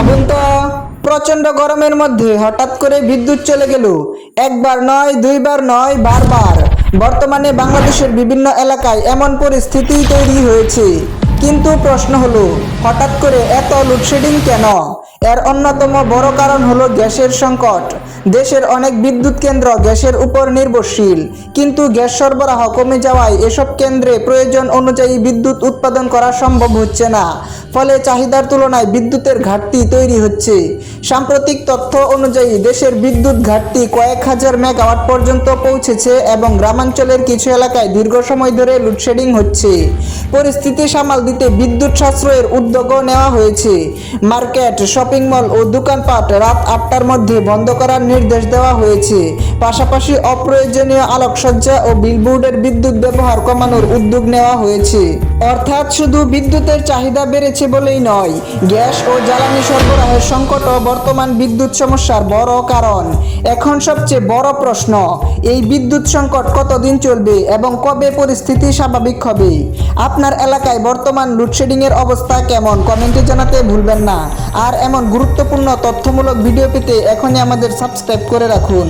ভাবুন তো, প্রচন্ড গরমের মধ্যে হঠাৎ করে বিদ্যুৎ চলে গেল। একবার নয়, দুইবার নয়, বারবার। বর্তমানে বাংলাদেশের বিভিন্ন এলাকায় এমন পরিস্থিতি তৈরি হয়েছে। কিন্তু প্রশ্ন হলো, হঠাৎ করে এত লোডশেডিং কেন? এর অন্যতম বড় কারণ হলো গ্যাসের সংকট। দেশের অনেক বিদ্যুৎ কেন্দ্র গ্যাসের উপর নির্ভরশীল, কিন্তু গ্যাস সরবরাহ কমে যাওয়ায় এসব কেন্দ্রে প্রয়োজন অনুযায়ী বিদ্যুৎ উৎপাদন করা সম্ভব হচ্ছে না। ফলে চাহিদার তুলনায় বিদ্যুতের ঘাটতি তৈরি হচ্ছে। সাম্প্রতিক তথ্য অনুযায়ী দেশের বিদ্যুৎ ঘাটতি কয়েক হাজার মেগাওয়াট পর্যন্ত পৌঁছেছে এবং গ্রামাঞ্চলের কিছু এলাকায় দীর্ঘ সময় ধরে লোডশেডিং হচ্ছে। পরিস্থিতি সামাল দিতে বিদ্যুৎ সাশ্রয়ের উদ্যোগও নেওয়া হয়েছে। মার্কেট, শপিং মল ও দোকানপাট রাত 8টার মধ্যে বন্ধ করার নির্দেশ দেওয়া হয়েছে। পাশাপাশি অপ্রয়োজনীয় আলোকসজ্জা ও বিলবোর্ডের বিদ্যুৎ ব্যবহার কমানোর উদ্যোগ নেওয়া হয়েছে। অর্থাৎ শুধু বিদ্যুতের চাহিদা বেড়েছে বলেই নয়, গ্যাস ও জ্বালানি সরবরাহের সংকটও বর্তমান বিদ্যুৎ সমস্যার বড় কারণ। এখন সবচেয়ে বড় প্রশ্ন, এই বিদ্যুৎ সংকট কতদিন চলবে এবং কবে পরিস্থিতি স্বাভাবিক হবে? আপনার এলাকায় বর্তমান লোডশেডিংয়ের অবস্থা কেমন কমেন্টে জানাতে ভুলবেন না। আর এমন গুরুত্বপূর্ণ তথ্যমূলক ভিডিও পেতে এখনই আমাদের সাবস্ক্রাইব করে রাখুন।